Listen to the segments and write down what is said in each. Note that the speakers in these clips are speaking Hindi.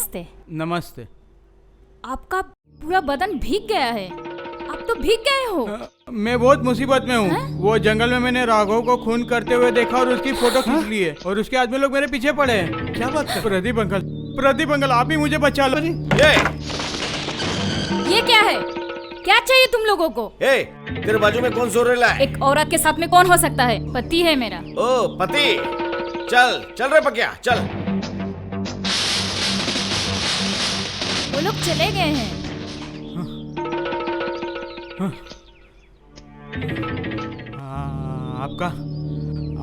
नमस्ते। नमस्ते। आपका पूरा बदन भीग गया है, आप तो भीग गए हो। मैं बहुत मुसीबत में हूँ। वो जंगल में मैंने राघव को खून करते हुए देखा और उसकी फोटो खींच ली है और उसके आदमी लोग मेरे पीछे पड़े हैं। क्या बात कर? प्रदीप अंकल आप ही मुझे बचा लो। ये क्या है? क्या चाहिए तुम लोगों को? तेरे बाजू में कौन सो रहा है? एक औरत के साथ में कौन हो सकता है? पति है मेरा। ओ पति, चल चल रे पकिया चल। वो लोग चले गए हैं।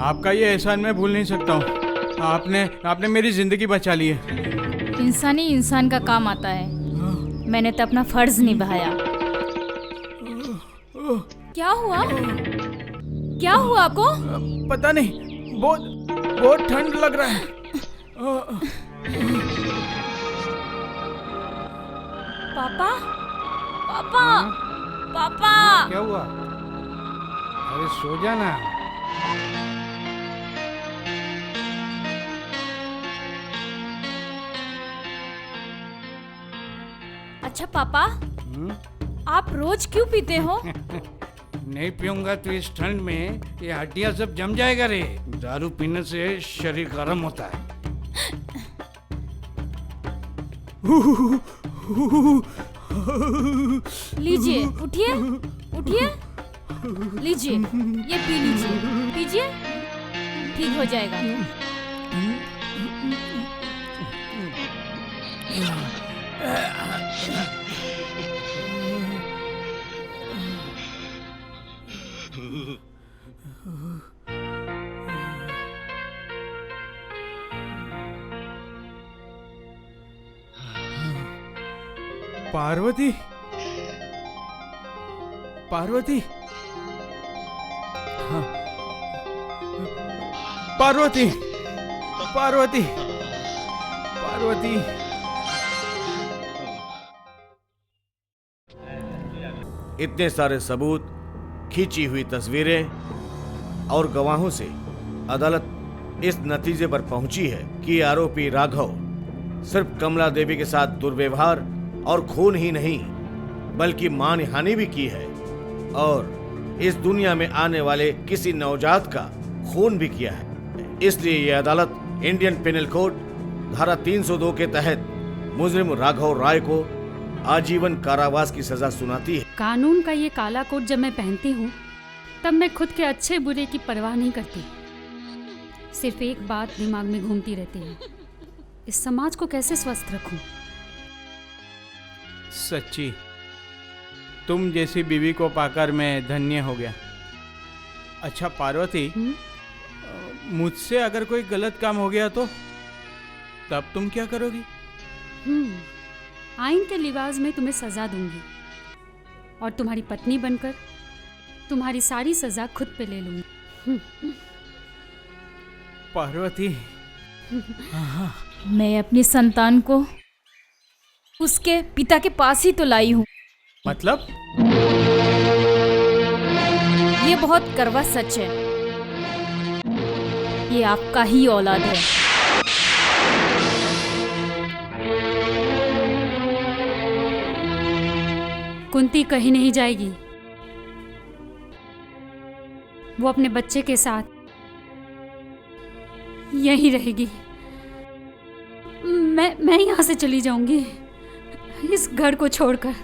आपका ये एहसान मैं भूल नहीं सकता हूँ। आपने मेरी जिंदगी बचा ली है। इंसान ही इंसान का काम आता है। मैंने तो अपना फर्ज निभाया। क्या हुआ? क्या हुआ आपको? पता नहीं, बहुत ठंड लग रहा है। पापा, पापा, पापा। क्या हुआ? अरे सो जाना। अच्छा पापा, आप रोज क्यों पीते हो? नहीं पीऊंगा तो इस ठंड में ये हड्डियां सब जम जाएगा रे। दारू पीने से शरीर गर्म होता है। लीजिए, उठिए, उठिए, लीजिए, ये पी लीजिए, पीजिए, ठीक हो जाएगा। पार्वती, पार्वती, हाँ, पार्वती, पार्वती, पार्वती। इतने सारे सबूत, खींची हुई तस्वीरें और गवाहों से अदालत इस नतीजे पर पहुंची है कि आरोपी राघव सिर्फ कमला देवी के साथ दुर्व्यवहार और खून ही नहीं बल्कि मानहानि भी की है और इस दुनिया में आने वाले किसी नवजात का खून भी किया है। इसलिए ये अदालत इंडियन पिनल कोड धारा 302 के तहत मुजरिम राघव राय को आजीवन कारावास की सजा सुनाती है। कानून का ये काला कोट जब मैं पहनती हूँ तब मैं खुद के अच्छे बुरे की परवाह नहीं करती। सिर्फ एक बात दिमाग में घूमती रहती है, इस समाज को कैसे स्वस्थ रखूं। सच्ची तुम जैसी बीवी को पाकर मैं धन्य हो गया। अच्छा पार्वती, मुझसे अगर कोई गलत काम हो गया तो तब तुम क्या करोगी? आइन के लिबास में तुम्हें सजा दूंगी और तुम्हारी पत्नी बनकर तुम्हारी सारी सजा खुद पे ले लूंगी। पार्वती, मैं अपनी संतान को उसके पिता के पास ही तो लाई हूँ। मतलब? ये बहुत कड़वा सच है। ये आपका ही औलाद है। कुंती कहीं नहीं जाएगी। वो अपने बच्चे के साथ यहीं रहेगी। मैं यहाँ से चली जाऊंगी, इस घर को छोड़कर।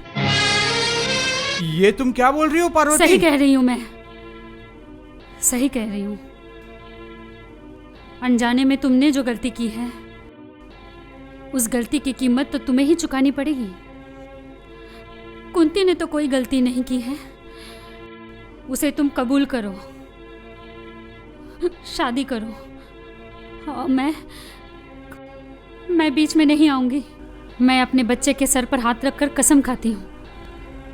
ये तुम क्या बोल रही हो पार्वती? सही कह रही हूँ मैं, सही कह रही हूँ। अनजाने में तुमने जो गलती की है उस गलती की कीमत तो तुम्हें ही चुकानी पड़ेगी। कुंती ने तो कोई गलती नहीं की है, उसे तुम कबूल करो, शादी करो और मैं बीच में नहीं आऊंगी। मैं अपने बच्चे के सर पर हाथ रखकर कसम खाती हूँ,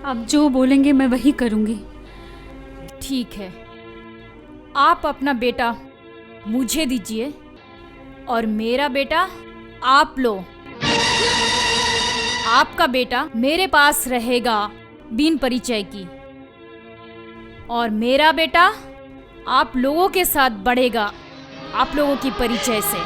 अब जो बोलेंगे मैं वही करूंगी। ठीक है, आप अपना बेटा मुझे दीजिए और मेरा बेटा आप लो। आपका बेटा मेरे पास रहेगा बिन परिचय की और मेरा बेटा आप लोगों के साथ बढ़ेगा आप लोगों की परिचय से।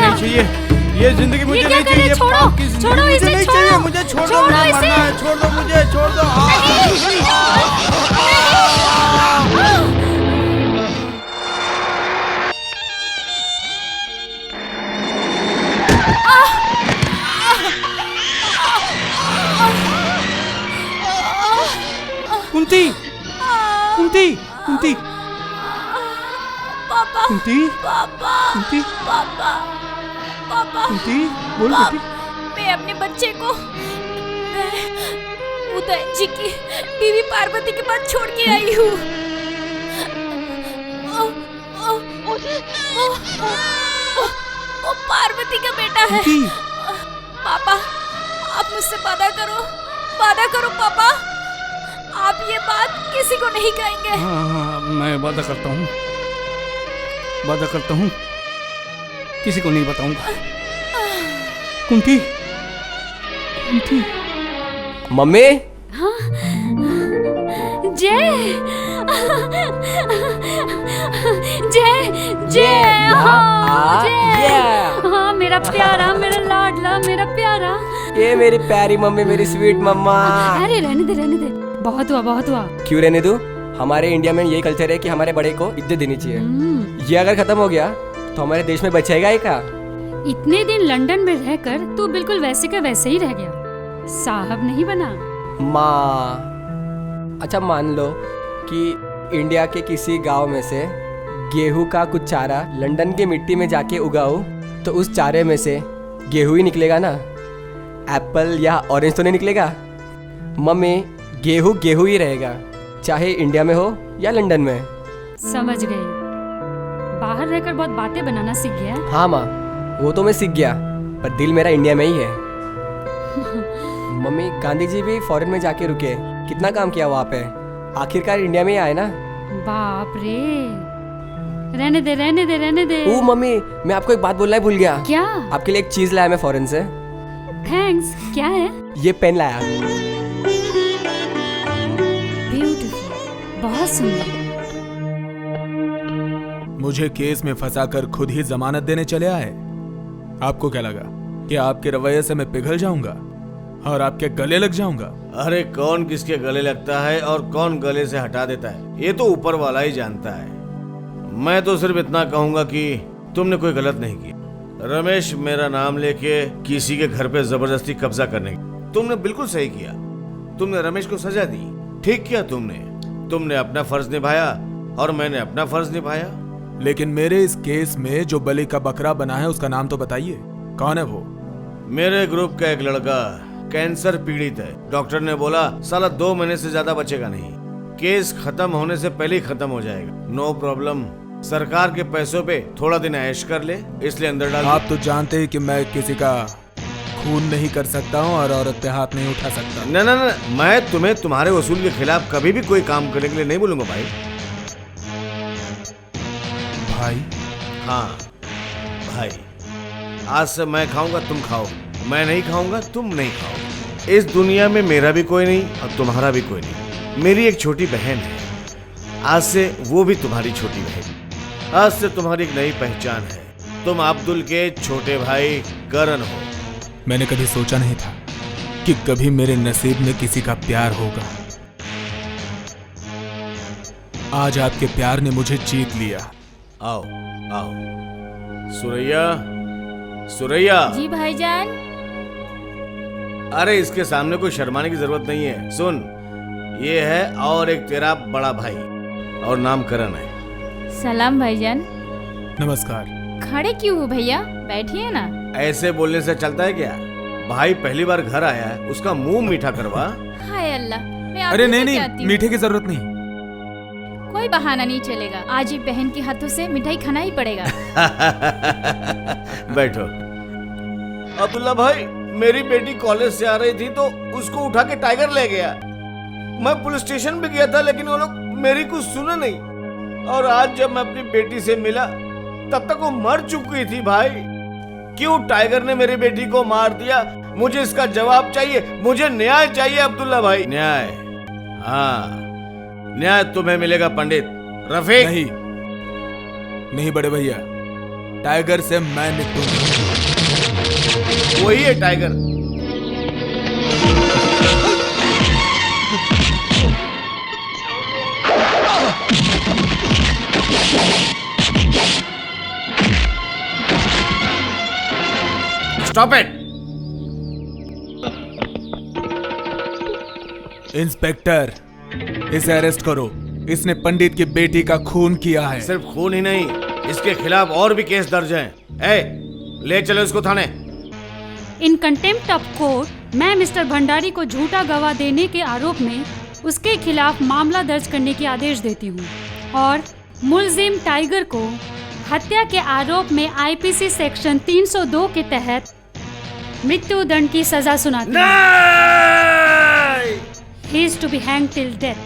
नहीं चाहिए, ये जिंदगी मुझे नहीं चाहिए। छोड़ो, पाप की जिंदगी छोड़ो मुझे इसे, नहीं छोड़ो। चाहिए, मुझे छोड़ दो, छोड़ो मुझे इसे। मरना है, छोड़ दो मुझे, छोड़ दो। कुंती, कुंती, कुंती, पापा कुंती, पापा कुंती, पापा पापा कुंती, बोल बेटी। मैं अपने बच्चे को मैं उदयन जी की बीवी पार्वती के पास छोड़ के आई हूँ। वो पार्वती का बेटा है। कुंती, पापा आप मुझसे वादा करो पापा, आप ये बात किसी को नहीं कहेंगे। हाँ, मैं वादा करता हूँ, किसी को नहीं बताऊंगा। कुंती, कुंती, मम्मी, जय जय जय हाँ, जय हाँ, मेरा प्यारा, मेरा लाडला, मेरा प्यारा। ये मेरी प्यारी मम्मी, मेरी स्वीट मम्मा। अरे रहने दे, बहुत हुआ। क्यों रहने दूं? हमारे इंडिया में यही कल्चर है कि हमारे बड़े को इज्जत देनी चाहिए। ये अगर खत्म हो गया तो हमारे देश में बचेगा ही क्या? इतने दिन लंदन में रहकर तू बिल्कुल वैसे का वैसे ही रह गया, साहब नहीं बना। माँ, अच्छा मान लो कि इंडिया के किसी गांव में से गेहूं का कुछ चारा लंदन की मिट्टी में जाके उगाओ, तो उस चारे में से गेहूं ही निकलेगा ना, एप्पल या ऑरेंज तो नहीं निकलेगा। मम्मी, गेहूं गेहूं ही रहेगा, चाहे इंडिया में हो या लंदन में। समझ गई, बाहर रहकर बहुत बातें बनाना सीख गया। हाँ माँ, वो तो मैं सीख गया, पर दिल मेरा इंडिया में ही है। मम्मी, गांधी जी भी फॉरेन में जाके रुके, कितना काम किया वहाँ पे, आखिरकार इंडिया में ही आए ना। बाप रे, रहने दे। ओ मम्मी, मैं आपको एक बात बोलना ही भूल गया। क्या? आपके लिए एक चीज लाया मैं फॉरेन से। थैंक्स। क्या है? ये पेन लाया। ब्यूटीफुल, बहुत सुंदर। मुझे केस में फंसाकर खुद ही जमानत देने चले आए। आपको क्या लगा कि आपके रवैये से मैं पिघल जाऊंगा और आपके गले लग जाऊंगा? अरे कौन किसके गले लगता है और कौन गले से हटा देता है, ये तो ऊपर वाला ही जानता है। मैं तो सिर्फ इतना कहूंगा कि तुमने कोई गलत नहीं किया। रमेश मेरा नाम लेके किसी के घर पे जबरदस्ती कब्जा करने, तुमने बिल्कुल सही किया। तुमने रमेश को सजा दी, ठीक किया तुमने अपना फर्ज निभाया और मैंने अपना फर्ज निभाया। लेकिन मेरे इस केस में जो बलि का बकरा बना है उसका नाम तो बताइए, कौन है वो? मेरे ग्रुप का एक लड़का कैंसर पीड़ित है। डॉक्टर ने बोला साला 2 महीने से ज्यादा बचेगा नहीं, केस खत्म होने से पहले ही खत्म हो जाएगा। नो प्रॉब्लम, सरकार के पैसों पे थोड़ा दिन ऐश कर ले, इसलिए अंदर डाल। आप तो जानते हैं कि मैं किसी का खून नहीं कर सकता हूँ और औरत पे हाथ नहीं उठा सकता। न, मैं तुम्हें तुम्हारे वसूल के खिलाफ कभी भी कोई काम करने के लिए नहीं बोलूंगा भाई। भाई? हाँ भाई, आज से मैं खाऊंगा तुम खाओ, मैं नहीं खाऊंगा तुम नहीं खाओ। इस दुनिया में मेरा भी कोई नहीं और तुम्हारा भी कोई नहीं। मेरी एक छोटी बहन है, आज से वो भी तुम्हारी छोटी बहन। आज से तुम्हारी एक नई पहचान है, तुम अब्दुल के छोटे भाई करण हो। मैंने कभी सोचा नहीं था कि कभी मेरे नसीब में किसी का प्यार होगा। आज आपके प्यार ने मुझे जीत लिया। आओ आओ। सुरैया। जी भाईजान। अरे इसके सामने कोई शर्माने की जरूरत नहीं है। सुन, ये है और एक तेरा बड़ा भाई और नाम करण है। सलाम भाईजान। नमस्कार। खड़े क्यों हो भैया, बैठिए ना। ऐसे बोलने से चलता है क्या? भाई पहली बार घर आया है, उसका मुंह मीठा करवा। हाय अल्लाह, मैं अरे आपके नहीं साथ जाती हूँ। मीठे की जरूरत नहीं। कोई बहाना नहीं चलेगा, आज ही बहन के हाथों से मिठाई खाना ही पड़ेगा। बैठो। अब्दुल्ला भाई, मेरी बेटी कॉलेज से आ रही थी तो उसको उठा के टाइगर ले गया। मैं पुलिस स्टेशन भी गया था लेकिन वो लोग मेरी कुछ सुने नहीं, और आज जब मैं अपनी बेटी से मिला तब तक वो मर चुकी थी। भाई क्यों टाइगर ने मेरी बेटी को मार दिया? मुझे इसका जवाब चाहिए, मुझे न्याय चाहिए अब्दुल्ला भाई। न्याय? हाँ, न्याय तुम्हें मिलेगा पंडित रफीक। नहीं बड़े भैया, टाइगर से मैं निपटूंगा। वही है टाइगर। Stop it. इंस्पेक्टर, इसे अरेस्ट करो। इसने पंडित की बेटी का खून किया है। सिर्फ खून ही नहीं, इसके खिलाफ और भी केस दर्ज हैं। ए, ले चलो इसको थाने। इन कंटेम्प्ट ऑफ कोर्ट मैं मिस्टर भंडारी को झूठा गवाह देने के आरोप में उसके खिलाफ मामला दर्ज करने की आदेश देती हूँ और मुलजिम टाइगर को हत्या के आरोप में आईपीसी सेक्शन 302 के तहत मृत्यु दंड की सजा सुनाती हूँ। He is to be hanged till death.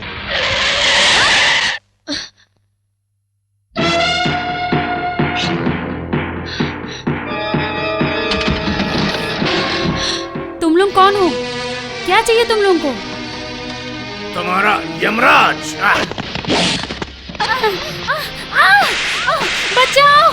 तुम लोग कौन हो? क्या चाहिए तुम लोगों को? तुम्हारा यमराज। बचाओ!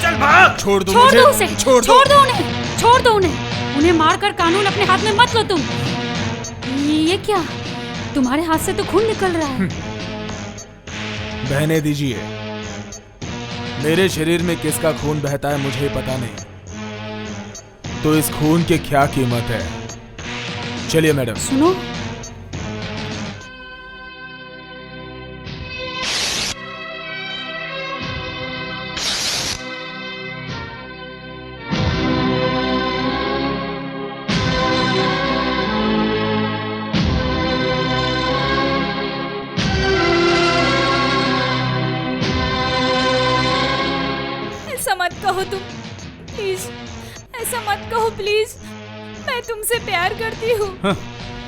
चल भाग। छोड़ दो छोड़ मुझे। दो उसे! छोड़ दो उन्हें! छोड़ दो उन्हें! उन्हें मारकर कानून अपने हाथ में मत लो तुम। ये क्या? तुम्हारे हाथ से तो खून निकल रहा है। बहने दीजिए। मेरे शरीर में किसका खून बहता है मुझे पता नहीं, तो इस खून की क्या कीमत है? चलिए मैडम। सुनो, मत कहो तुम, प्लीज ऐसा मत कहो प्लीज। मैं तुमसे प्यार करती हूँ।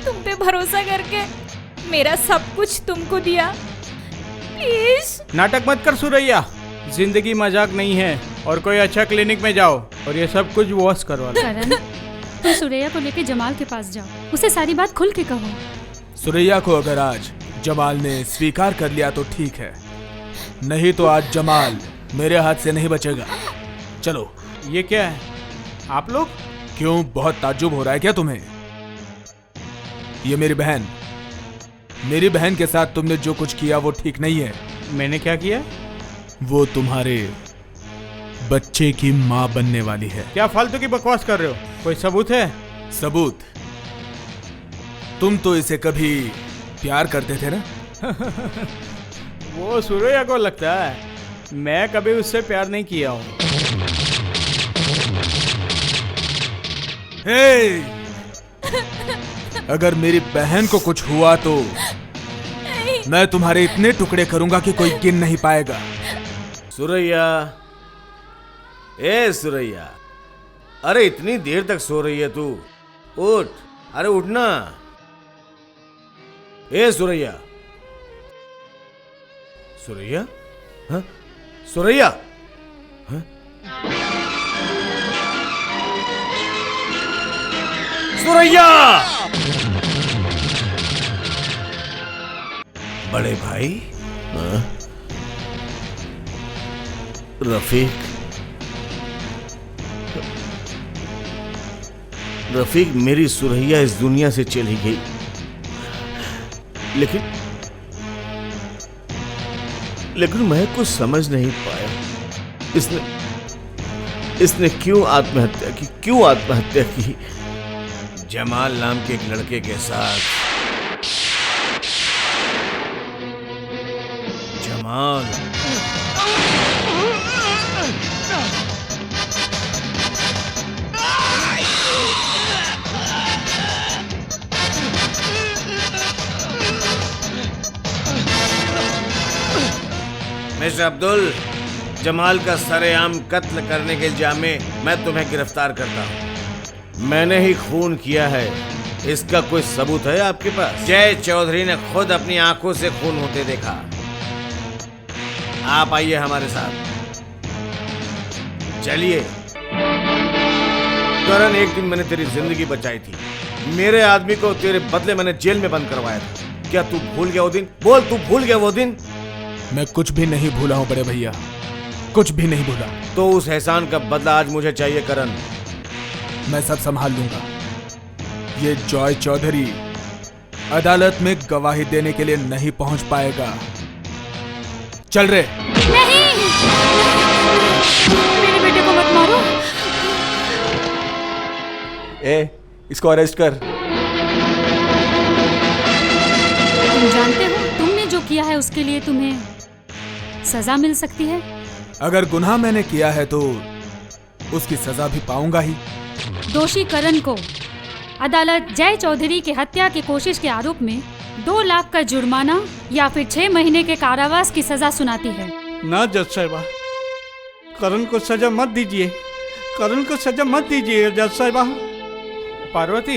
तुम पे भरोसा करके मेरा सब कुछ तुमको दिया। प्लीज। नाटक मत कर सुरैया, जिंदगी मजाक नहीं है। और कोई अच्छा क्लिनिक में जाओ और ये सब कुछ वॉश करवा लो। करण, तुम सुरैया को लेके जमाल के पास जाओ, उसे सारी बात खुल के कहो। सुरैया को अगर आज जमाल ने स्वीकार कर लिया तो ठीक है, नहीं तो आज जमाल मेरे हाथ से नहीं बचेगा। चलो। ये क्या है? आप लोग क्यों, बहुत ताज्जुब हो रहा है क्या तुम्हें? ये मेरी बहन के साथ तुमने जो कुछ किया वो ठीक नहीं है। मैंने क्या किया? वो तुम्हारे बच्चे की माँ बनने वाली है। क्या फालतू की बकवास कर रहे हो? कोई सबूत है? सबूत? तुम तो इसे कभी प्यार करते थे ना? वो सुरैया को लगता है मैं कभी उससे प्यार नहीं किया हूँ। हे! अगर मेरी बहन को कुछ हुआ तो मैं तुम्हारे इतने टुकड़े करूंगा कि कोई गिन नहीं पाएगा। सुरैया, ए सुरैया, अरे इतनी देर तक सो रही है तू? उठ, अरे उठना। ए सुरैया, सुरैया, हाँ? सुरैया, हाँ? सुरैया! बड़े भाई, हाँ? रफीक, मेरी सुरैया इस दुनिया से चली गई, लेकिन मैं कुछ समझ नहीं पाया। इसने क्यों आत्महत्या की? जमाल नाम के एक लड़के के साथ। जमाल, मिस्टर अब्दुल, जमाल का सरेआम कत्ल करने के इल्जाम में मैं तुम्हें गिरफ्तार करता हूँ। मैंने ही खून किया है, इसका कोई सबूत है आपके पास? जय चौधरी ने खुद अपनी आंखों से खून होते देखा। आप आइए हमारे साथ। चलिए। करण, एक दिन मैंने तेरी जिंदगी बचाई थी। मेरे आदमी को तेरे बदले मैंने जेल में बंद करवाया था। क्या तू भूल गया वो दिन? बोल, तू भूल गया वो दिन? मैं कुछ भी नहीं भूला हूं बड़े भैया, कुछ भी नहीं भूला। तो उस एहसान का बदला आज मुझे चाहिए करण। मैं सब संभाल लूंगा। ये जॉय चौधरी अदालत में गवाही देने के लिए नहीं पहुंच पाएगा। चल रे। नहीं, मेरे बेटे को मत मारो। ए, इसको अरेस्ट कर। तुम जानते हो तुमने जो किया है उसके लिए तुम्हें सजा मिल सकती है। अगर गुनाह मैंने किया है तो उसकी सजा भी पाऊंगा ही। दोषी करण को अदालत जय चौधरी की हत्या की कोशिश के आरोप में 2 लाख का जुर्माना या फिर 6 महीने के कारावास की सजा सुनाती है। ना जज साहिबा, करण को सजा मत दीजिए, करण को सजा मत दीजिए जज साहिबा। पार्वती,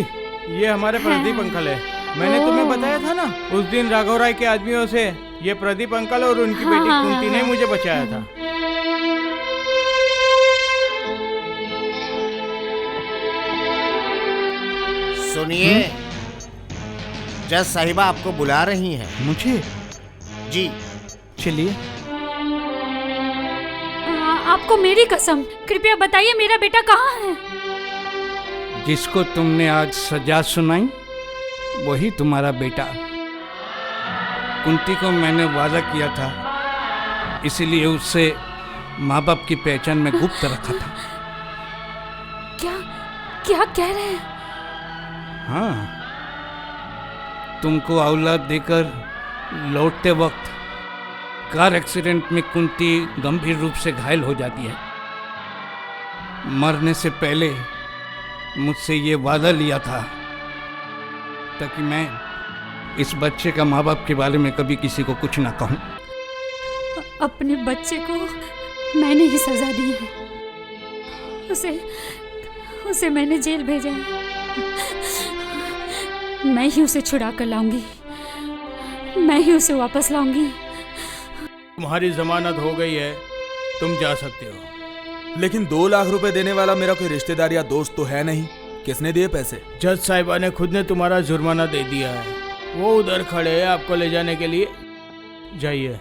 ये हमारे प्रदीप अंकल है। मैंने तुम्हें बताया था ना, उस दिन राघव राय के आदमियों से ये प्रदीप अंकल और उनकी बेटी कुंती ने मुझे बचाया था। सुनिए, जज साहिबा आपको बुला रही हैं। मुझे? जी। चलिए। आपको मेरी कसम, कृपया बताइए मेरा बेटा कहाँ है? जिसको तुमने आज सजा सुनाई वही तुम्हारा बेटा। कुंती को मैंने वादा किया था, इसलिए उससे माँ बाप की पहचान में गुप्त रखा था। क्या क्या कह रहे हैं? हाँ, तुमको औलाद देकर लौटते वक्त कार एक्सीडेंट में कुंती गंभीर रूप से घायल हो जाती है। मरने से पहले मुझसे ये वादा लिया था ताकि मैं इस बच्चे का माँ बाप के बारे में कभी किसी को कुछ ना कहूँ। अपने बच्चे को मैंने ही सजा दी है। उसे मैंने जेल भेजा है। मैं ही उसे छुड़ा कर लाऊंगी, मैं ही उसे वापस लाऊंगी। तुम्हारी जमानत हो गई है, तुम जा सकते हो। लेकिन 2 लाख रुपए देने वाला मेरा कोई रिश्तेदार या दोस्त तो है नहीं। किसने दिए पैसे? जज साहिबा ने खुद ने तुम्हारा जुर्माना दे दिया है। वो उधर खड़े हैं आपको ले जाने के लिए। जाइए।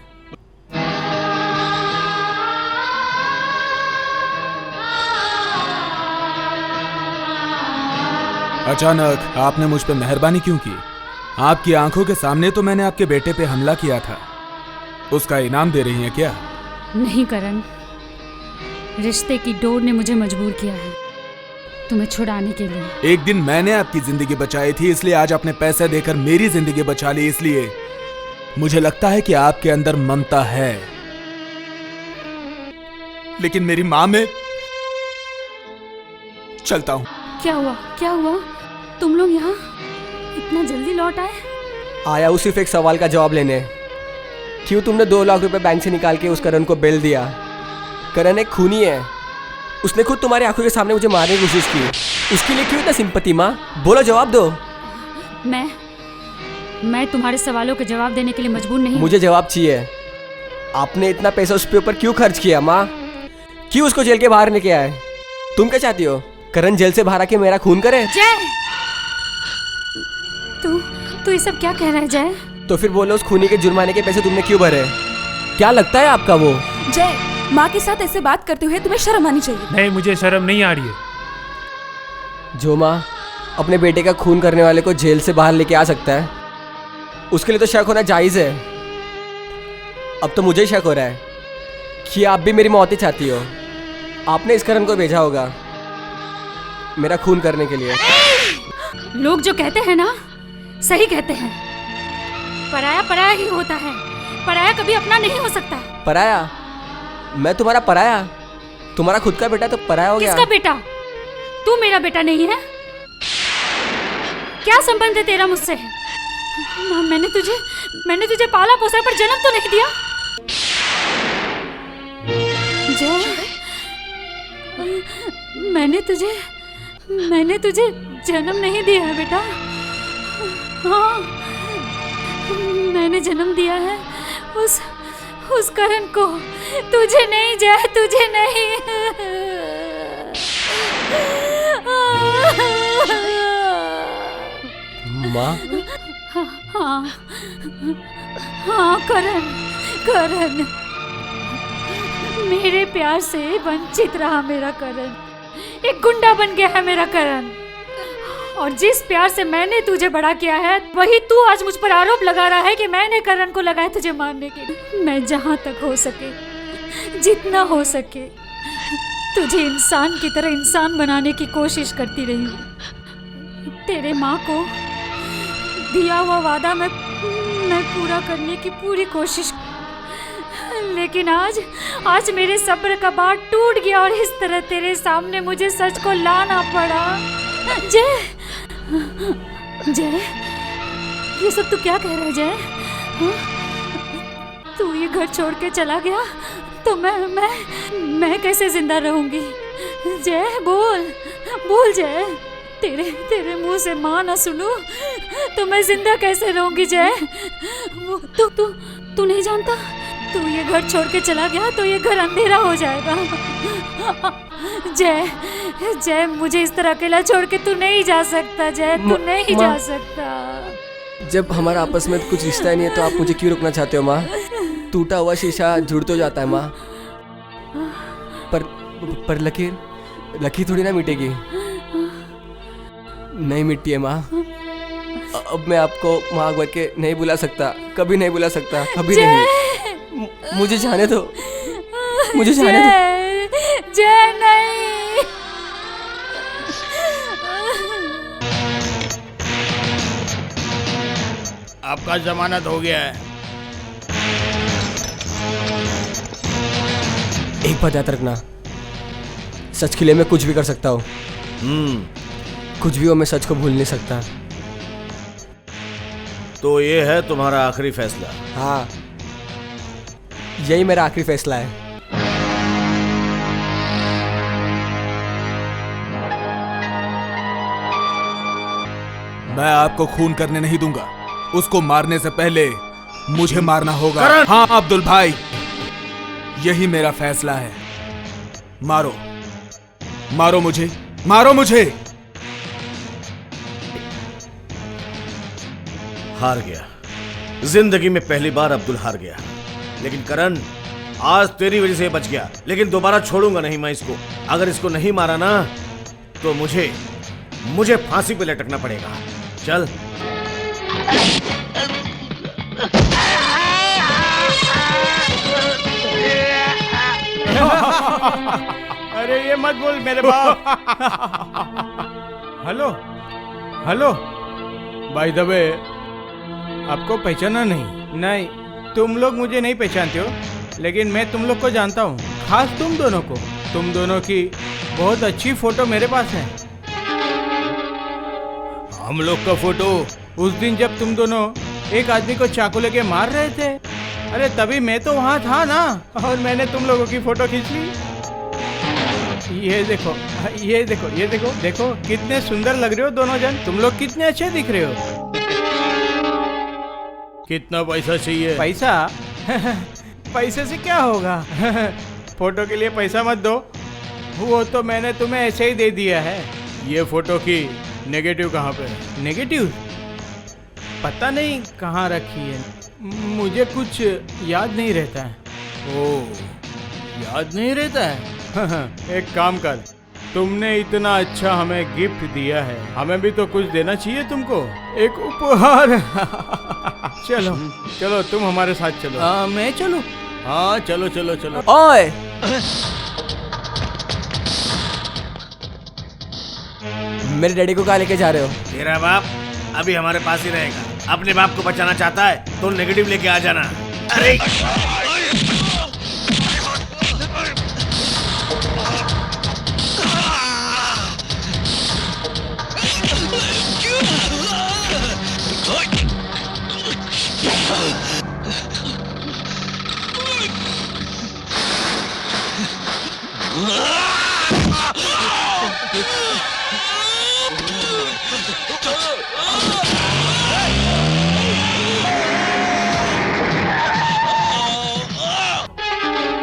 अचानक आपने मुझ पे मेहरबानी क्यों की? आपकी आंखों के सामने तो मैंने आपके बेटे पे हमला किया था। उसका इनाम दे रही हैं क्या? नहीं करण, रिश्ते की डोर ने मुझे मजबूर किया है तुम्हें छुड़ाने के लिए। एक दिन मैंने आपकी जिंदगी बचाई थी, इसलिए आज आपने पैसे देकर मेरी जिंदगी बचा ली। इसलिए मुझे लगता है कि आपके अंदर ममता है, लेकिन मेरी माँ में। चलता हूँ। क्या हुआ? क्या हुआ? तुम लोग यहाँ इतना जल्दी लौट आए? आया हूँ सिर्फ एक सवाल का जवाब लेने। क्यों तुमने 2 लाख रुपए बैंक से निकाल के उस करण को बेल दिया? करण एक खूनी है। उसने खुद तुम्हारी आंखों के सामने मुझे मारने की कोशिश की। उसके लिए क्यों इतना सिंपैथी? माँ बोलो, जवाब दो। मैं तुम्हारे सवालों के जवाब देने के लिए मजबूर नहीं। मुझे जवाब चाहिए। आपने इतना पैसा उस पे ऊपर क्यों खर्च किया? माँ क्यों उसको जेल के बाहर लेके आए? तुम क्या चाहती हो? करण जेल से बाहर आके मेरा खून करे? जय, तू ये सब क्या कह रहा है जय? तो फिर बोलो, उस खूनी के जुर्माने के पैसे तुमने क्यों भरे? क्या लगता है आपका वो? जय, माँ के साथ ऐसे बात करते हुए तुम्हें शर्म आनी चाहिए। नहीं, मुझे शर्म नहीं आ रही है। जो माँ अपने बेटे का खून करने वाले को जेल से बाहर लेके आ सकता है, उसके लिए तो शक होना जायज है। अब तो मुझे शक हो रहा है कि आप भी मेरी मौत ही चाहती हो। आपने इस करण को भेजा होगा मेरा खून करने के लिए। लोग जो कहते हैं ना, सही कहते हैं। पराया पराया ही होता है, पराया कभी अपना नहीं हो सकता। पराया? मैं तुम्हारा पराया? तुम्हारा खुद का बेटा तो पराया हो गया। किसका बेटा? तू मेरा बेटा नहीं है? क्या संबंध है तेरा मुझसे? माँ, मैंने तुझे पाला पोसा पर जन्म तो नहीं दिया। जय, मैंने तुझे जन्म नहीं दिया है बेटा। हाँ, मैंने जन्म दिया है उस उस करण को। तुझे नहीं जय, तुझे नहीं। माँ, हाँ हाँ करण, करण मेरे प्यार से वंचित रहा मेरा करण। एक गुंडा बन गया है मेरा करण। और जिस प्यार से मैंने तुझे बड़ा किया है, वही तू आज मुझ पर आरोप लगा रहा है कि मैंने करण को लगाया तुझे मारने के लिए। मैं जहाँ तक हो सके, जितना हो सके, तुझे इंसान की तरह इंसान बनाने की कोशिश करती रही हूँ। तेरे माँ को दिया हुआ वादा मैं पूरा करने की पूरी कोशिश, लेकिन आज मेरे सब्र का बाड़ टूट गया और इस तरह तेरे सामने मुझे सच को लाना पड़ा। जय, जय, ये सब तू क्या कह रहा है जय? तू ये घर छोड़ के चला गया तो मैं कैसे जिंदा रहूंगी? जय बोल, बोल जय। तेरे मुंह से माँ ना सुनूं तो मैं जिंदा कैसे रहूंगी जय? तू नहीं जानता, तू ये घर छोड़ के चला गया तो ये घर अंधेरा हो जाएगा। जय, जय मुझे इस तरह अकेला छोड़ के तू नहीं जा सकता जय, तू नहीं जा सकता। जब हमारा आपस में कुछ रिश्ता ही नहीं है तो आप मुझे क्यों रोकना चाहते हो माँ? टूटा हुआ शीशा जुड़ तो जाता है माँ, पर लकीर थोड़ी ना मिटेगी। नहीं मिटती है माँ। अब मैं आपको माँ भर के नहीं बुला सकता, कभी नहीं बुला सकता, कभी नहीं। मुझे जाने दो, मुझे जाने दो। जय नहीं। आपका जमानत हो गया है। एक बात याद रखना, सच के लिए मैं कुछ भी कर सकता हूँ। कुछ भी हो, मैं सच को भूल नहीं सकता। तो ये है तुम्हारा आखिरी फैसला? हाँ, यही मेरा आखिरी फैसला है। मैं आपको खून करने नहीं दूंगा। उसको मारने से पहले मुझे मारना होगा। करण! हाँ अब्दुल भाई, यही मेरा फैसला है। मारो, मारो मुझे, मारो मुझे। हार गया। जिंदगी में पहली बार अब्दुल हार गया। लेकिन करण, आज तेरी वजह से बच गया, लेकिन दोबारा छोड़ूंगा नहीं मैं इसको। अगर इसको नहीं मारा ना तो मुझे फांसी पे लटकना पड़ेगा। चल। अरे ये मत बोल मेरे बाप। Hello hello, by the way, आपको पहचाना नहीं? तुम लोग मुझे नहीं पहचानते हो, लेकिन मैं तुम लोग को जानता हूँ, खास तुम दोनों को। तुम दोनों की बहुत अच्छी फोटो मेरे पास है। हम लोग का फोटो उस दिन जब तुम दोनों एक आदमी को चाकू लेके मार रहे थे, अरे तभी मैं तो वहाँ था ना, और मैंने तुम लोगों की फोटो खींच ली। ये देखो, ये देखो, ये देखो, देखो कितने सुंदर लग रहे हो दोनों जन। तुम लोग कितने अच्छे दिख रहे हो। कितना पैसा चाहिए? पैसा? पैसे से क्या होगा? फोटो के लिए पैसा मत दो, वो तो मैंने तुम्हें ऐसे ही दे दिया है। ये फोटो की नेगेटिव कहाँ पे है? नेगेटिव पता नहीं कहाँ रखी है, मुझे कुछ याद नहीं रहता है। ओह, याद नहीं रहता है? एक काम कर, तुमने इतना अच्छा हमें गिफ्ट दिया है, हमें भी तो कुछ देना चाहिए तुमको, एक उपहार। चलो चलो, तुम हमारे साथ चलो। मैं चलूं? हाँ चलो चलो चलो। ओए, मेरे डैडी को कहाँ लेके जा रहे हो? तेरा बाप अभी हमारे पास ही रहेगा। अपने बाप को बचाना चाहता है तो नेगेटिव लेके आ जाना। अरे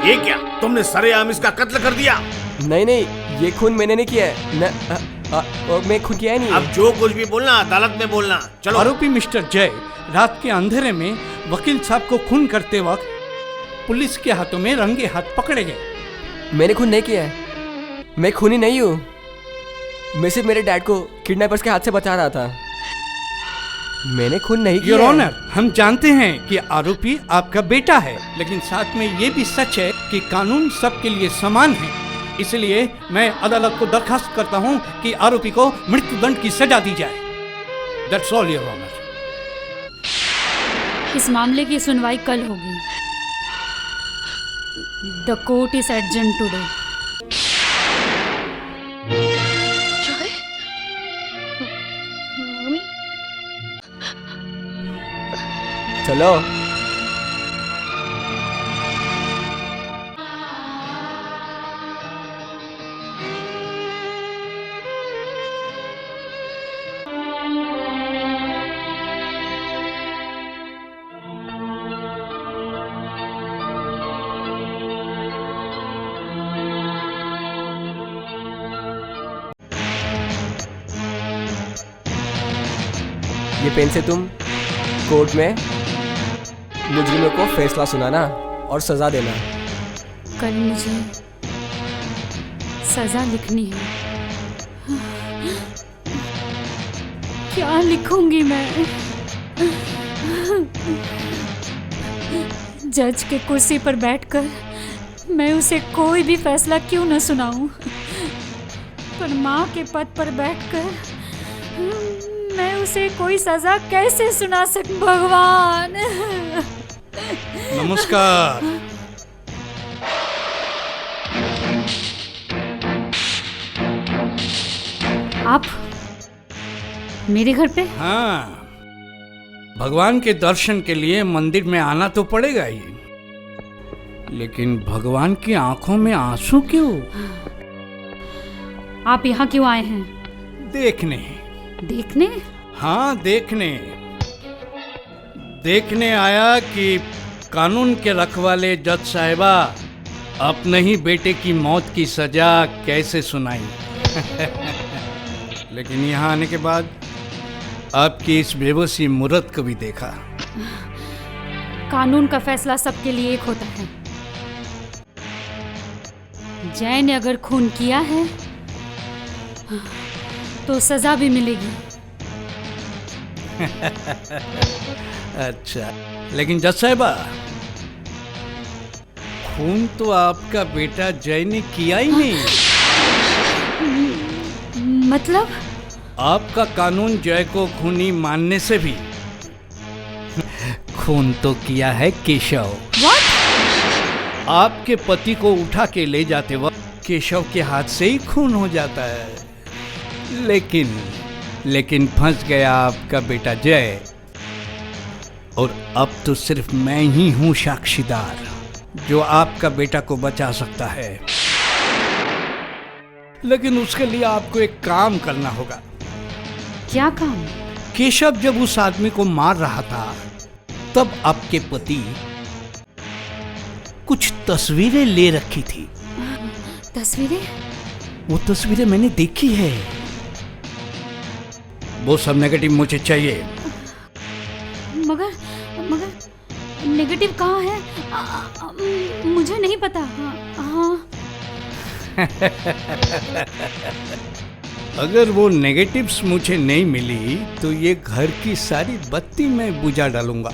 ये क्या, तुमने सरेआम इसका कत्ल कर दिया? नहीं नहीं, ये खून मैंने नहीं किया है। मैं खून किया ही नहीं है। अब जो कुछ भी बोलना अदालत में बोलना। चलो। आरोपी मिस्टर जय रात के अंधेरे में वकील साहब को खून करते वक्त पुलिस के हाथों में रंगे हाथ पकड़े गए। मैंने खून नहीं किया है, मैं खूनी नहीं हूँ। मैं सिर्फ मेरे डैड को किडनैपर्स के हाथ से बचा रहा था। मैंने खून नहीं किया योर है। ऑनर, हम जानते हैं कि आरोपी आपका बेटा है, लेकिन साथ में ये भी सच है कि कानून सबके लिए समान है। इसलिए मैं अदालत को दरखास्त करता हूं कि आरोपी को मृत्युदंड की सजा दी जाए। That's all your honour. इस मामले की सुनवाई कल होगी। The court is adjourn today. चलो। ये पेन से तुम कोर्ट में मुजरिमों को फैसला सुनाना और सजा देना। कल मुझे सजा लिखनी है। क्या लिखूंगी मैं? जज के कुर्सी पर बैठकर मैं उसे कोई भी फैसला क्यों न सुनाऊं, पर माँ के पद पर बैठकर मैं उसे कोई सजा कैसे सुना सकूं? भगवान। नमस्कार। आप मेरे घर पे? हाँ, भगवान के दर्शन के लिए मंदिर में आना तो पड़ेगा ही, लेकिन भगवान की आंखों में आंसू क्यों? आप यहाँ क्यों आए हैं? देखने। देखने? हाँ, देखने आया कि कानून के रखवाले जज साहिबा अपने ही बेटे की मौत की सजा कैसे सुनाई। लेकिन यहाँ आने के बाद आपकी इस बेबसी मूरत को भी देखा। कानून का फैसला सबके लिए एक होता है। जय ने अगर खून किया है तो सजा भी मिलेगी। अच्छा, लेकिन जज साहिबा, खून तो आपका बेटा जय ने किया ही नहीं। मतलब? आपका कानून जय को खूनी मानने से भी खून तो किया है केशव। What? आपके पति को उठा के ले जाते वक्त केशव के हाथ से ही खून हो जाता है, लेकिन फंस गया आपका बेटा जय, और अब तो सिर्फ मैं ही हूं साक्षीदार जो आपका बेटा को बचा सकता है। लेकिन उसके लिए आपको एक काम करना होगा। क्या काम? केशव जब उस आदमी को मार रहा था तब आपके पति कुछ तस्वीरें ले रखी थी। तस्वीरें? वो तस्वीरें मैंने देखी है। वो सब नेगेटिव मुझे चाहिए। मगर नेगेटिव कहाँ है? मुझे नहीं पता। हाँ। अगर वो नेगेटिव्स मुझे नहीं मिली तो ये घर की सारी बत्ती मैं बुझा डालूंगा।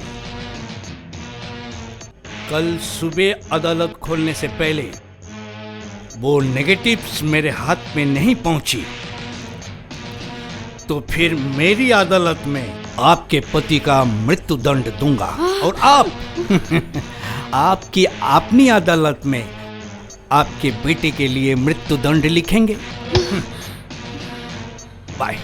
कल सुबह अदालत खोलने से पहले वो नेगेटिव्स मेरे हाथ में नहीं पहुंची तो फिर मेरी अदालत में आपके पति का मृत्यु दंड दूंगा, और आप आपकी अपनी अदालत में आपके बेटे के लिए मृत्यु दंड लिखेंगे। बाय।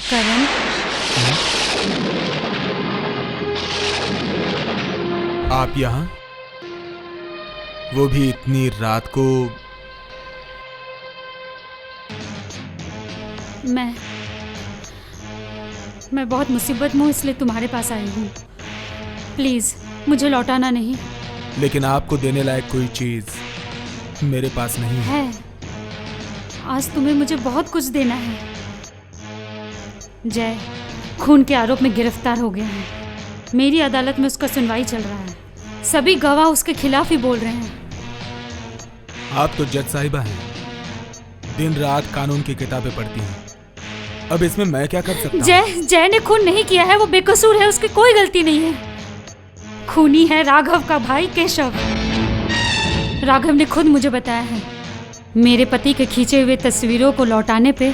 करण, आप यहाँ, वो भी इतनी रात को? मैं बहुत मुसीबत में हूँ, इसलिए तुम्हारे पास आई हूँ। प्लीज मुझे लौटाना नहीं। लेकिन आपको देने लायक कोई चीज मेरे पास नहीं है। आज तुम्हें मुझे बहुत कुछ देना है। जय खून के आरोप में गिरफ्तार हो गया है। मेरी अदालत में उसका सुनवाई चल रहा है। सभी गवाह उसके खिलाफ ही बोल रहे हैं। आप तो जज साहिबा हैं, दिन रात कानून की किताबें पढ़ती हैं। अब इसमें मैं क्या कर सकता हूँ? जय ने खून नहीं किया है, वो बेकसूर है, उसकी कोई गलती नहीं है। खूनी है राघव का भाई केशव। राघव ने खुद मुझे बताया है, मेरे पति के खींचे हुए तस्वीरों को लौटाने पे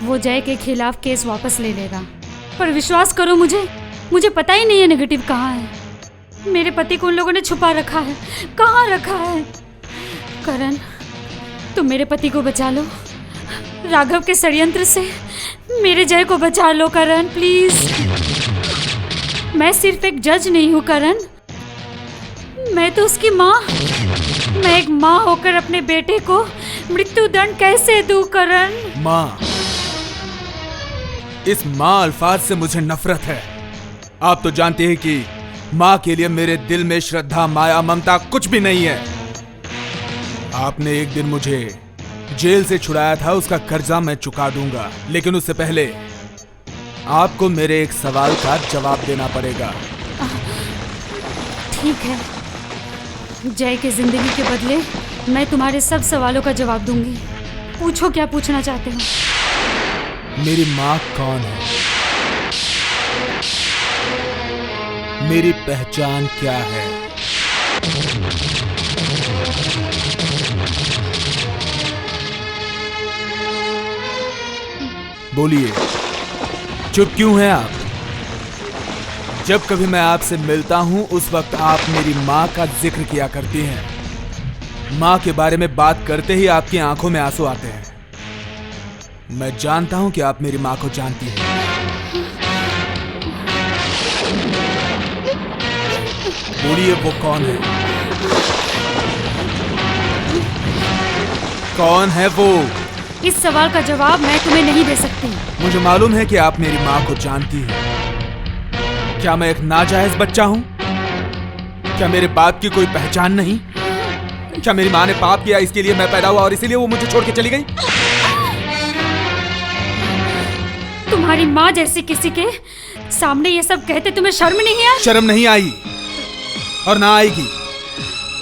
वो जय के खिलाफ केस वापस ले लेगा। पर विश्वास करो, मुझे पता ही नहीं है नेगेटिव कहाँ है। मेरे पति को उन लोगों ने छुपा रखा है। कहाँ रखा है? करण, तुम मेरे पति को बचा लो। राघव के षड्यंत्र से मेरे जय को बचा लो करण, प्लीज। मैं सिर्फ एक जज नहीं हूँ करण, मैं तो उसकी माँ। मैं एक माँ होकर अपने बेटे को मृत्यु दंड कैसे दूँ करण? माँ, इस माँ अल्फाज से मुझे नफरत है। आप तो जानते हैं कि माँ के लिए मेरे दिल में श्रद्धा, माया, ममता कुछ भी नहीं है। आपने एक दिन मुझे जेल से छुड़ाया था, उसका कर्जा मैं चुका दूंगा, लेकिन उससे पहले आपको मेरे एक सवाल का जवाब देना पड़ेगा। ठीक है, जय के जिंदगी के बदले मैं तुम्हारे सब सवालों का जवाब दूंगी। पूछो क्या पूछना चाहते हो। मेरी माँ कौन है? मेरी पहचान क्या है? बोलिए, चुप क्यों हैं आप? जब कभी मैं आपसे मिलता हूं उस वक्त आप मेरी माँ का जिक्र किया करती हैं। माँ के बारे में बात करते ही आपकी आंखों में आंसू आते हैं। मैं जानता हूं कि आप मेरी माँ को जानती हैं। बोलिए, वो कौन है? कौन है वो? इस सवाल का जवाब मैं तुम्हें नहीं दे सकती। मुझे मालूम है कि आप मेरी माँ को जानती हैं। क्या मैं एक नाजायज बच्चा हूं? क्या मेरे बाप की कोई पहचान नहीं? क्या मेरी माँ ने पाप किया, इसके लिए मैं पैदा हुआ और इसीलिए वो मुझे छोड़ के चली गई? तुम्हारी माँ जैसी किसी के सामने ये सब कहते तुम्हें शर्म नहीं आई? शर्म नहीं आई और ना आएगी,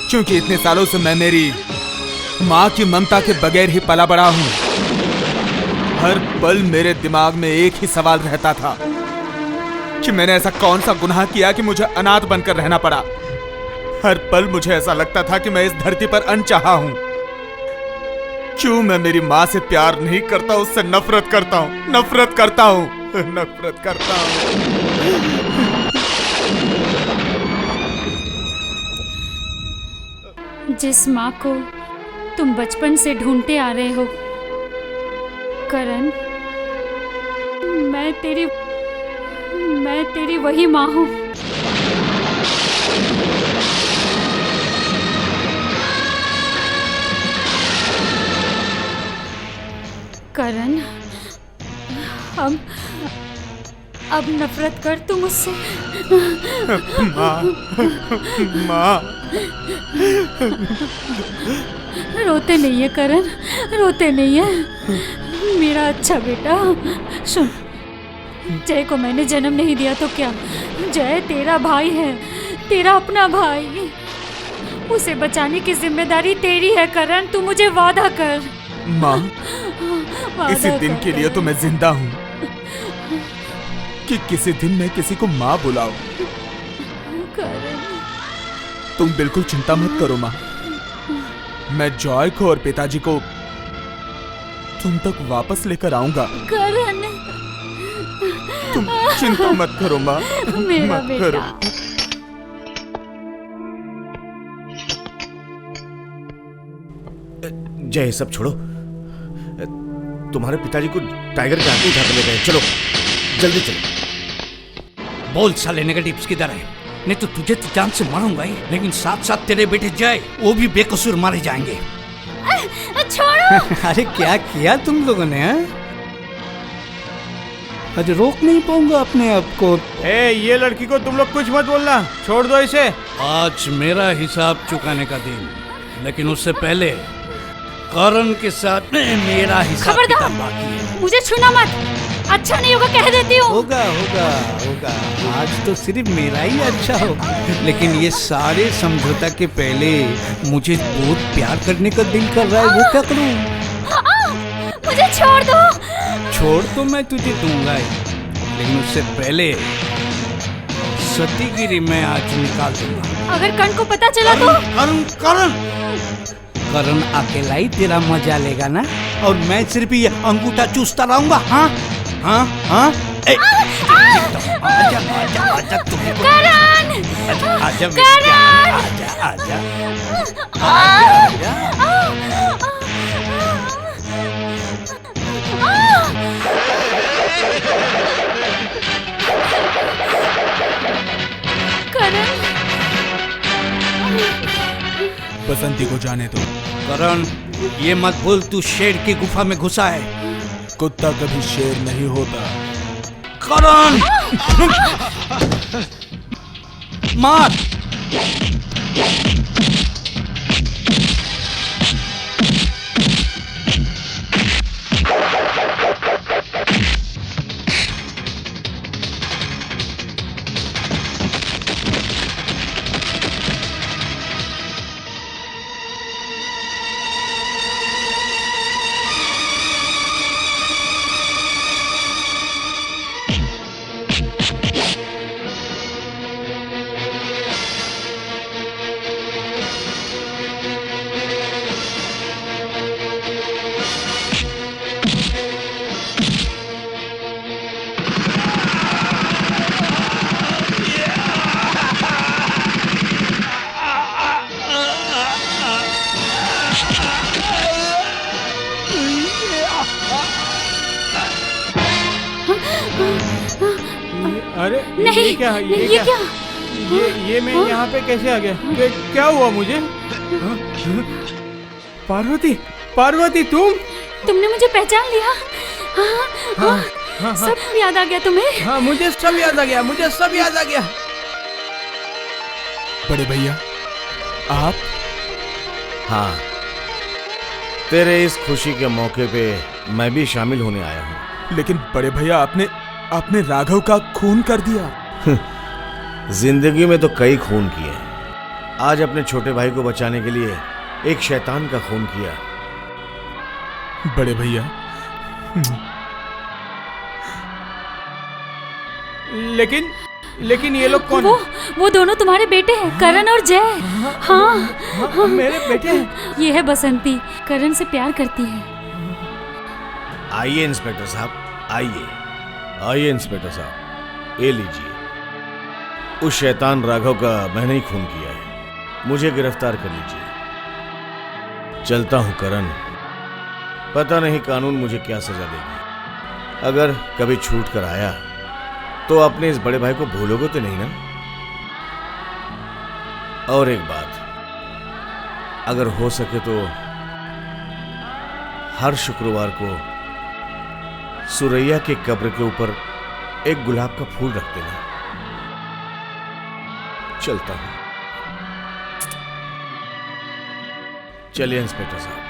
क्योंकि इतने सालों से मैं मेरी माँ की ममता के बगैर ही पला बड़ा हूं। हर पल मेरे दिमाग में एक ही सवाल रहता था कि मैंने ऐसा कौन सा गुनाह किया कि मुझे अनाथ बनकर रहना पड़ा। हर पल मुझे ऐसा लगता था कि मैं इस धरती पर अनचाहा हूं। क्यों मैं मेरी माँ से प्यार नहीं करता, उससे नफरत करता हूं, नफरत करता हूं, नफरत करता हूं। जिस माँ को तुम बचपन से ढूंढते आ रहे हो करण, मैं तेरी वही माँ हूँ। करण, अब नफरत कर तू मुझसे। माँ, माँ। रोते नहीं है करण, रोते नहीं है मेरा अच्छा बेटा। सुन, जय को मैंने जन्म नहीं दिया तो क्या, जय तेरा भाई है, तेरा अपना भाई। उसे बचाने की जिम्मेदारी तेरी है करण, तू मुझे वादा कर। माँ, इसी दिन के लिए तो मैं जिंदा हूँ कि किसी दिन मैं किसी को माँ बुलाऊं। तुम बिल्कुल चिंता मत करो माँ, मैं जॉय को और पिताजी को तुम तक वापस लेकर आऊंगा। करण, तुम चिंता मत करो माँ, मेरा मत बेटा। करो। जय, सब छोड़ो। तुम्हारे पिताजी को टाइगर के हाथी उठा कर ले गए। चलो जल्दी चलो। बोल साले नेगेटिव्स किधर है? नहीं तो तुझे तो जान से मारूंगा ही, लेकिन साथ साथ तेरे बेटे जय वो भी बेकसूर मारे जाएंगे। छोड़ो। अरे क्या किया तुम लोगों ने? अरे रोक नहीं पाऊंगा अपने आप को। ये लड़की को तुम लोग कुछ मत बोलना, छोड़ दो इसे। आज मेरा हिसाब चुकाने का दिन, लेकिन उससे पहले करण के साथ मेरा हिसाब किताब बाकी है। मुझे छूना मत, अच्छा नहीं होगा कह देती हूँ। होगा होगा होगा, आज तो सिर्फ मेरा ही अच्छा होगा, लेकिन ये सारे समझौता के पहले मुझे बहुत प्यार करने का दिल कर रहा है, वो क्या करूँ? मुझे छोड़ दो। छोड़ तो मैं तुझे दूंगा ही, लेकिन उससे पहले सतीगिरी मैं आज निकाल दूंगा। अगर कर्ण को पता चला तो? करण अकेला ही तेरा मजा लेगा ना, और मैं सिर्फ ये अंगूठा चूसता रहूंगा। हाँ हाँ हाँ, आजा आजा आजा, तुम्हें करण! आजा आजा आजा आजा। करण! बसंती को जाने दो। करण, ये मत भूल तू शेर की गुफा में घुसा है। कुत्ता कभी शेर नहीं होता। करण! मार! अरे नहीं, ये क्या? ये क्या? ये मैं यहाँ पे कैसे आ गया? क्या हुआ मुझे? पार्वती, पार्वती तुमने मुझे पहचान लिया? हाँ, सब याद आ गया तुम्हें? हाँ, मुझे सब याद आ गया, मुझे सब याद आ गया। बड़े भैया आप? हाँ, तेरे इस खुशी के मौके पे मैं भी शामिल होने आया हूँ। लेकिन बड़े भैया आपने राघव का खून कर दिया। जिंदगी में तो कई खून किए, आज अपने छोटे भाई को बचाने के लिए एक शैतान का खून किया। बड़े भैया लेकिन ये लोग कौन? वो दोनों तुम्हारे बेटे हैं, करण और जय। हाँ, मेरे बेटे हैं। ये है बसंती, करण से प्यार करती है। आइए इंस्पेक्टर साहब, आइए इंस्पेक्टर साहब, ये लीजिए। उस शैतान राघव का मैंने ही खून किया है, मुझे गिरफ्तार कर लीजिए। चलता हूं करण, पता नहीं कानून मुझे क्या सजा देगी। अगर कभी छूट कर आया तो अपने इस बड़े भाई को भूलोगे तो नहीं ना? और एक बात, अगर हो सके तो हर शुक्रवार को सुरैया के कब्र के ऊपर एक गुलाब का फूल रख देना। चलता हूं। चलिए इंस्पेक्टर साहब।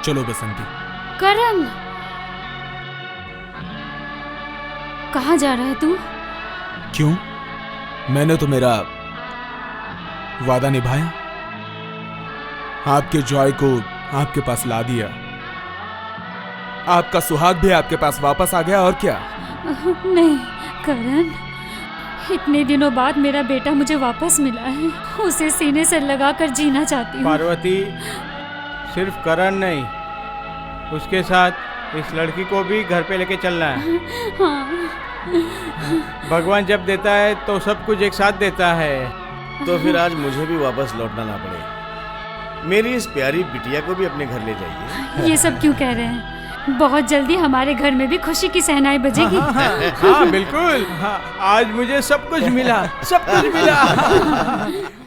चलो बसंती। करण, कहाँ जा रहा है तू? क्यों? मैंने तो मेरा वादा निभाया, आपके जॉय को आपके पास ला दिया, आपका सुहाग भी आपके पास वापस आ गया। और क्या? नहीं करण, इतने दिनों बाद मेरा बेटा मुझे वापस मिला है, उसे सीने से लगाकर जीना चाहती हूँ। पार्वती, सिर्फ करण नहीं, उसके साथ इस लड़की को भी घर पे लेके चलना है। हाँ। भगवान जब देता है तो सब कुछ एक साथ देता है। तो फिर आज मुझे भी वापस लौटना ना पड़े। मेरी इस प्यारी बिटिया को भी अपने घर ले जाइए। ये सब क्यों कह रहे हैं? बहुत जल्दी हमारे घर में भी खुशी की सहनाई बजेगी। हाँ बिल्कुल। हाँ, आज मुझे सब कुछ मिला, सब कुछ मिला।